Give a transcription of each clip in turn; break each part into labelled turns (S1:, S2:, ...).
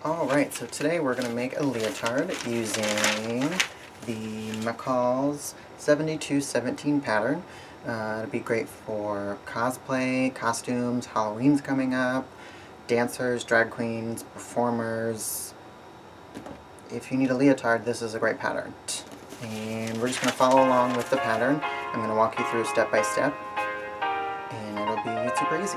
S1: Alright, so today we're going to make a leotard using the McCalls 7217 pattern. It'll be great for cosplay, costumes, Halloween's coming up, dancers, drag queens, performers. If you need a leotard, this is a great pattern. And we're just going to follow along with the pattern. I'm going to walk you through step by step, and it'll be super easy.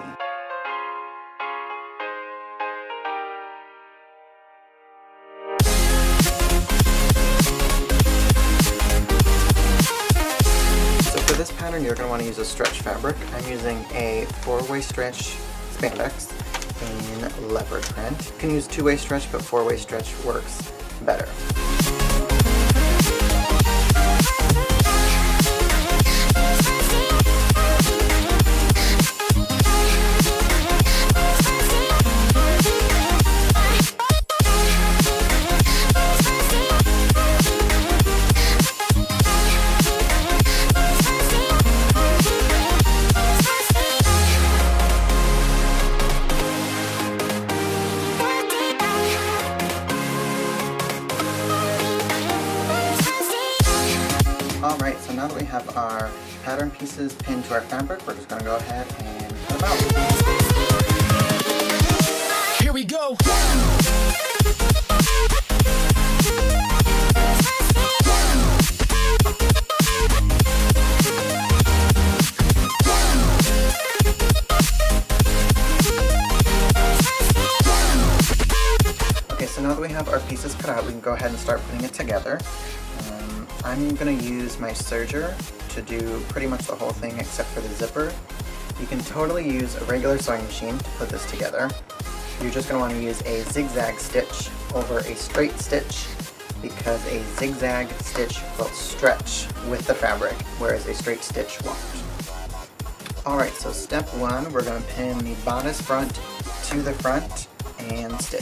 S1: For this pattern, you're going to want to use a stretch fabric. I'm using a 4-way stretch spandex in leopard print. You can use 2-way stretch, but 4-way stretch works better. Alright, so now that we have our pattern pieces pinned to our fabric, we're just going to go ahead and cut them out.
S2: Here we go!
S1: Okay, so now that we have our pieces cut out, we can go ahead and start putting it together. I'm going to use my serger to do pretty much the whole thing except for the zipper. You can totally use a regular sewing machine to put this together. You're just going to want to use a zigzag stitch over a straight stitch because a zigzag stitch will stretch with the fabric, whereas a straight stitch won't. Alright, so step 1, we're going to pin the bodice front to the front and stitch.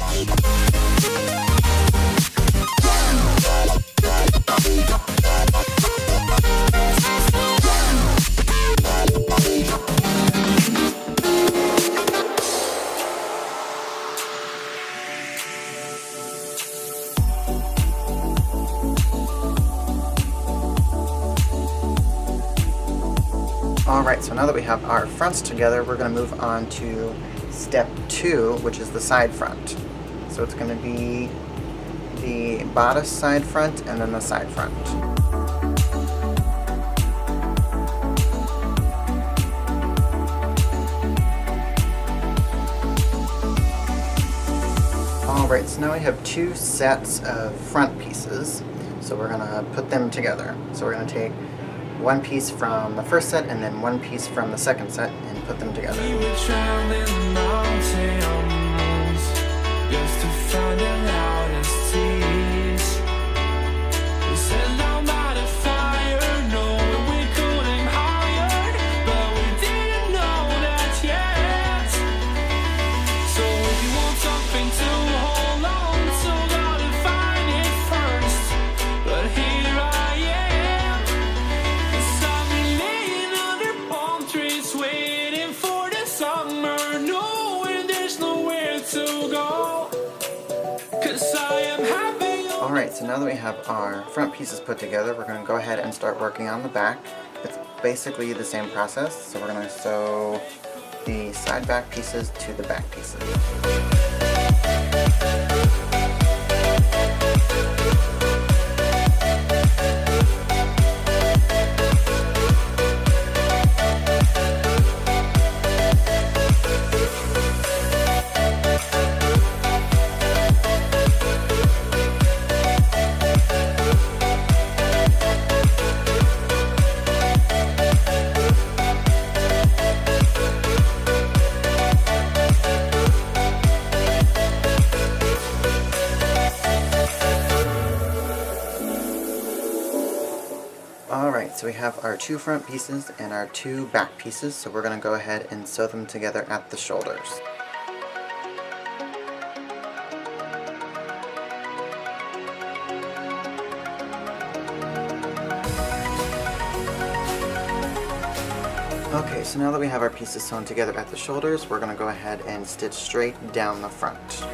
S1: Alright, so now that we have our fronts together, we're going to move on to step 2, which is the side front. So it's going to be the bodice side front and then the side front. Alright, so now we have 2 sets of front pieces, so we're going to put them together. So we're going to take one piece from the first set and then one piece from the second set and put them together.
S2: We were traveling mountains just to find the loudest tears. We set down by the fire, knowing we couldn't hide, but we didn't know that yet. So if you want something to hold on to, gotta find it first. But here I am, 'cause I've been laying under palm trees, waiting for the summer, knowing there's nowhere to go. 'Cause I am happy.
S1: Alright, so now that we have our front pieces put together, we're going to go ahead and start working on the back. It's basically the same process, so we're going to sew the side back pieces to the back pieces. Alright, so we have our 2 front pieces and our 2 back pieces, so we're going to go ahead and sew them together at the shoulders. Okay, so now that we have our pieces sewn together at the shoulders, we're going to go ahead and stitch straight down the front.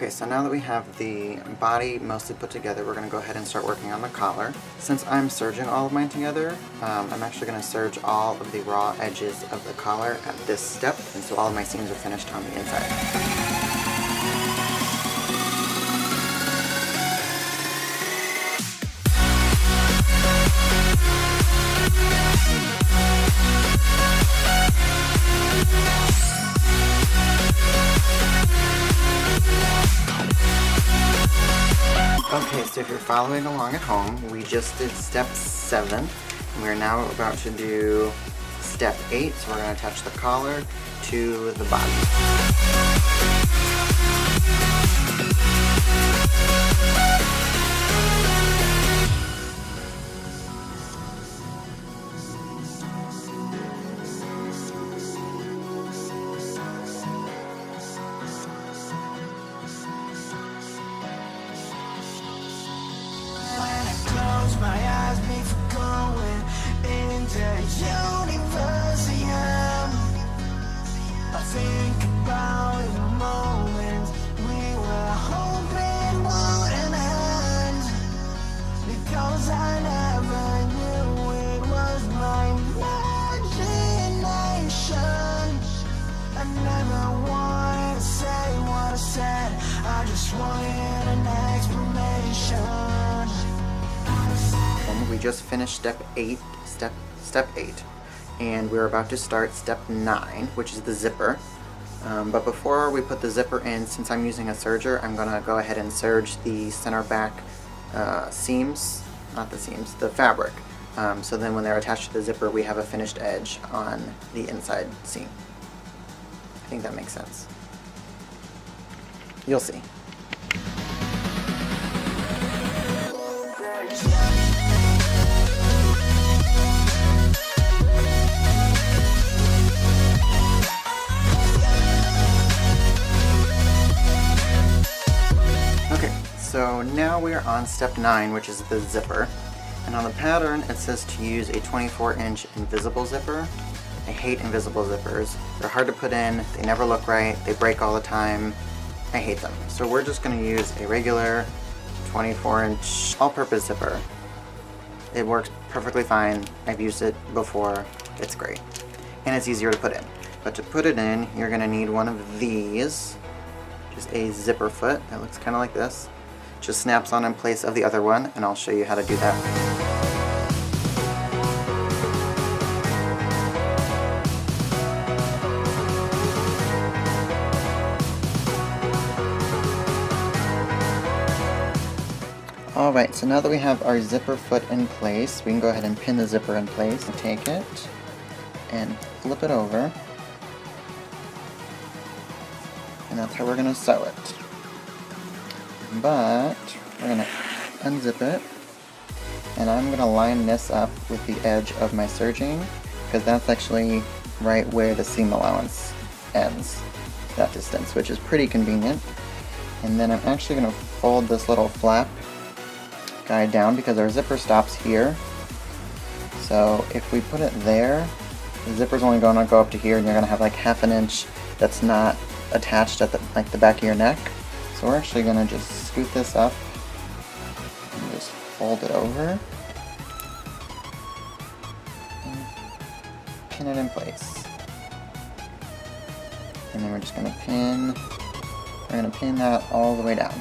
S1: Okay, so now that we have the body mostly put together, we're going to go ahead and start working on the collar. Since I'm serging all of mine together, I'm actually going to serge all of the raw edges of the collar at this step, and so all of my seams are finished on the inside. Okay, so if you're following along at home, we just did step 7, and we're now about to do step 8, so we're going to attach the collar to the body.
S2: My eyes before going into universe again. I think about the moment we were hoping wouldn't end, because I never knew it was my imagination. I never wanted to say what I said, I just wanted an explanation.
S1: We just finished step 8, and we're about to start step 9, which is the zipper. But before we put the zipper in, since I'm using a serger, I'm gonna go ahead and serge the center back seams, not the seams, the fabric. So then when they're attached to the zipper, we have a finished edge on the inside seam. I think that makes sense. You'll see. So now we're on step 9, which is the zipper. And on the pattern, it says to use a 24-inch invisible zipper. I hate invisible zippers. They're hard to put in, they never look right, they break all the time. I hate them. So we're just going to use a regular 24-inch all-purpose zipper. It works perfectly fine. I've used it before. It's great. And it's easier to put in. But to put it in, you're going to need one of these. Just a zipper foot. It looks kind of like this. Just snaps on in place of the other one, and I'll show you how to do that. Alright, so now that we have our zipper foot in place, we can go ahead and pin the zipper in place. And take it and flip it over, and that's how we're going to sew it. But we're going to unzip it, and I'm going to line this up with the edge of my serging, because that's actually right where the seam allowance ends, that distance, which is pretty convenient. And then I'm actually going to fold this little flap guy down, because our zipper stops here. So if we put it there, the zipper's only going to go up to here, and you're going to have like ½ an inch that's not attached at the back of your neck. So we're actually going to just scoot this up and just fold it over and pin it in place. And then we're just going to pin that all the way down.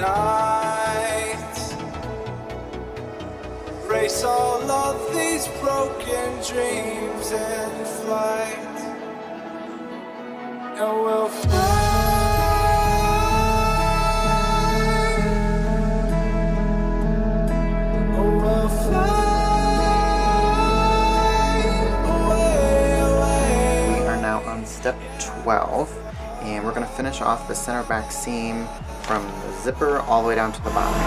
S2: night. Race all of these broken dreams in flight, and we'll fly. Oh, we'll fly away, away.
S1: We are now on step 12, and we're going to finish off the center back seam from the zipper all the way down to the bottom.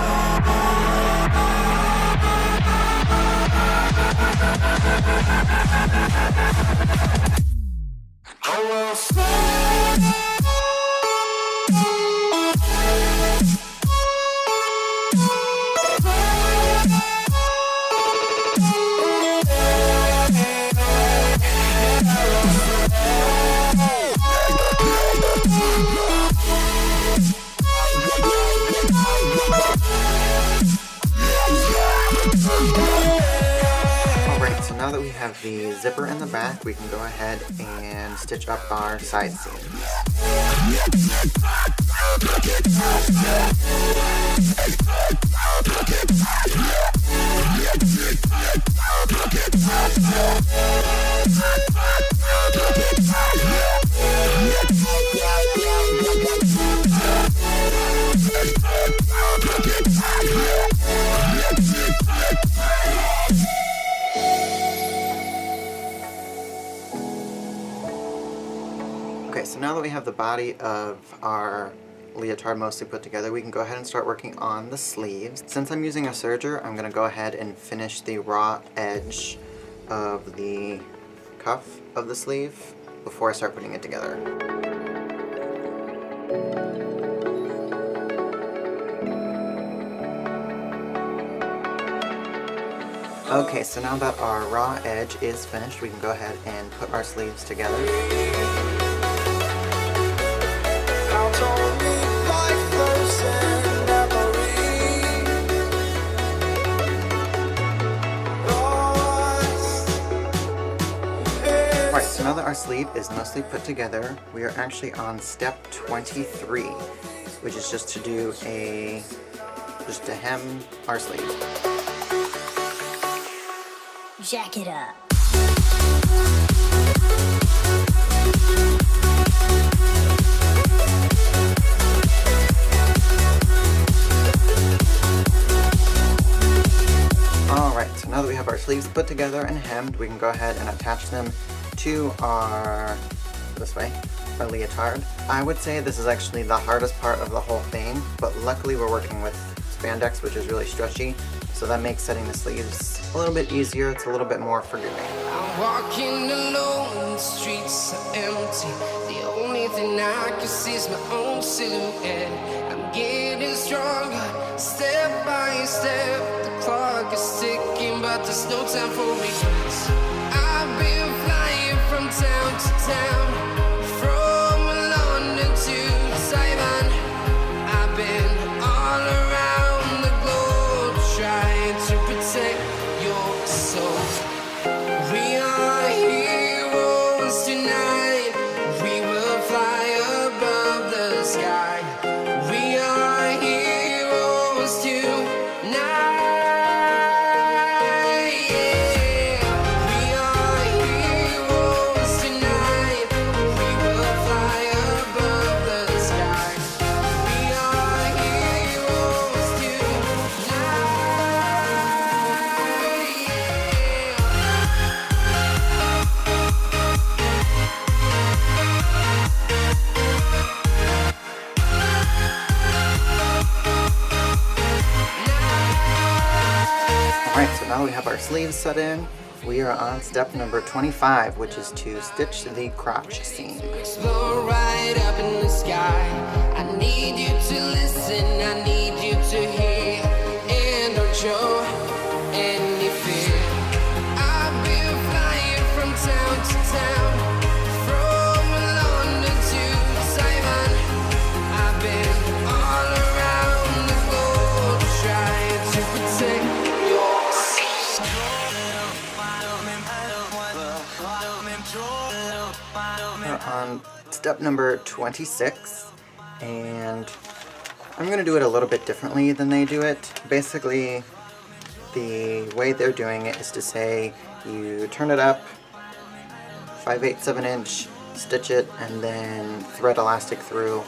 S1: Alright, so now that we have the zipper in the back, we can go ahead and stitch up our side seams. Okay, so now that we have the body of our leotard mostly put together, we can go ahead and start working on the sleeves. Since I'm using a serger, I'm going to go ahead and finish the raw edge of the cuff of the sleeve before I start putting it together. Okay, so now that our raw edge is finished, we can go ahead and put our sleeves together. Alright, so now that our sleeve is mostly put together, we are actually on step 23, which is just to do just to hem our sleeve.
S3: Jack it up.
S1: Alright, so now that we have our sleeves put together and hemmed, we can go ahead and attach them to our leotard. I would say this is actually the hardest part of the whole thing, but luckily we're working with spandex, which is really stretchy, so that makes setting the sleeves a little bit easier. It's a little bit more forgiving.
S2: I'm walking alone, the streets are empty. The only thing I can see is my own silhouette. I'm getting stronger, step by step. The clock is ticking, but there's no time for regrets. I've been flying from town to town, from London to Taiwan. I've been all around the globe trying to protect your soul. We are heroes tonight. We will fly above the sky. We are heroes tonight. Yeah. We are heroes tonight. We will fly above the sky. We are heroes tonight.
S1: Alright, so now we have our sleeves set in. We are on step number 25, which is to stitch the crotch seam.
S2: Explore right up in the sky. I need you to listen, I need you to hear, and don't show any fear. I've been flying from town to town, from London to Taiwan. I've been all around the globe trying to protect your
S1: We're on step number 26, and I'm going to do it a little bit differently than they do it. Basically, the way they're doing it is to say you turn it up 5/8 of an inch, stitch it, and then thread elastic through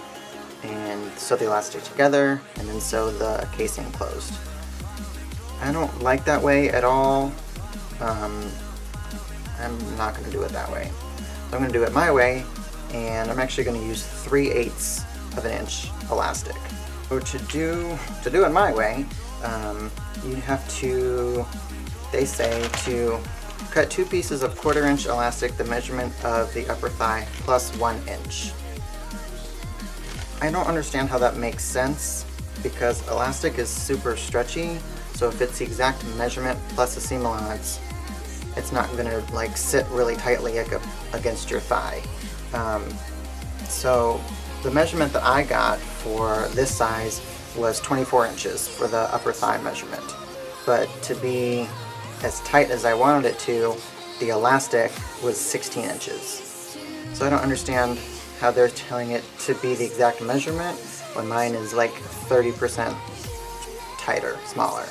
S1: and sew the elastic together, and then sew the casing closed. I don't like that way at all. I'm not going to do it that way. So I'm going to do it my way, and I'm actually going to use 3/8 of an inch elastic. So to do it my way, you have to, they say, to cut 2 pieces of 1/4 inch elastic, the measurement of the upper thigh, plus 1 inch. I don't understand how that makes sense, because elastic is super stretchy, so if it's the exact measurement plus the seam allowance, it's not going to like sit really tightly against your thigh. So the measurement that I got for this size was 24 inches for the upper thigh measurement. But to be as tight as I wanted it to, the elastic was 16 inches. So I don't understand how they're telling it to be the exact measurement when mine is like 30% tighter, smaller.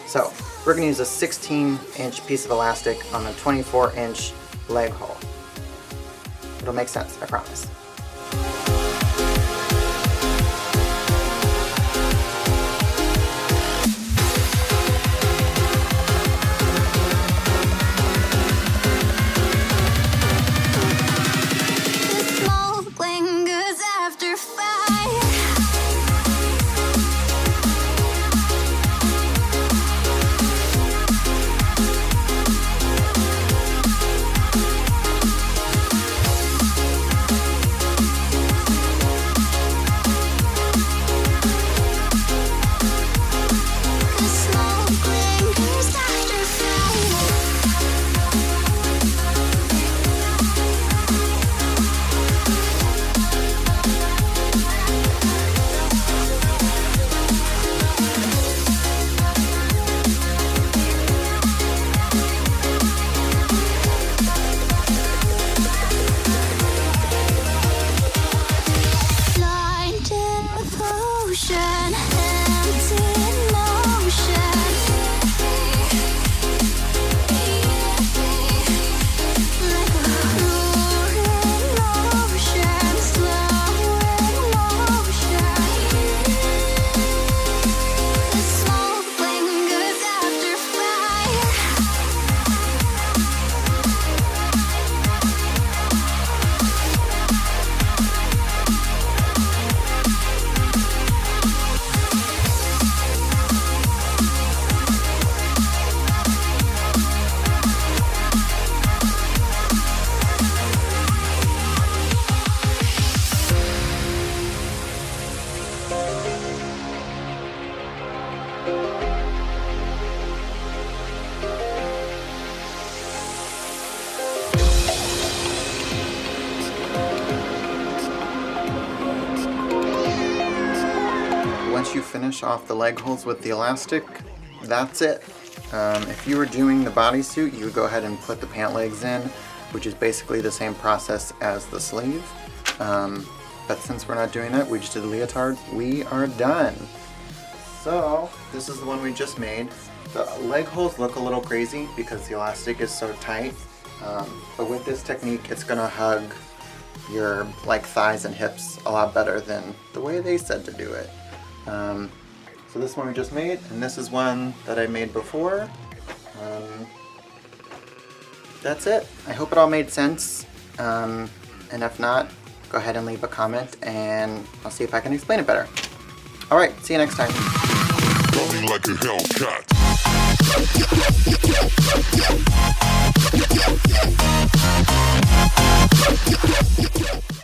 S1: So we're going to use a 16-inch piece of elastic on a 24-inch leg hole. It'll make sense, I promise. Once you finish off the leg holes with the elastic, that's it. If you were doing the bodysuit, you would go ahead and put the pant legs in, which is basically the same process as the sleeve. But since we're not doing that, we just did the leotard, we are done. So this is the one we just made. The leg holes look a little crazy because the elastic is so tight, but with this technique, it's gonna hug your like thighs and hips a lot better than the way they said to do it. So this one we just made, and this is one that I made before. That's it. I hope it all made sense, and if not, go ahead and leave a comment and I'll see if I can explain it better. Alright, see you next time.
S4: Running like a Hellcat.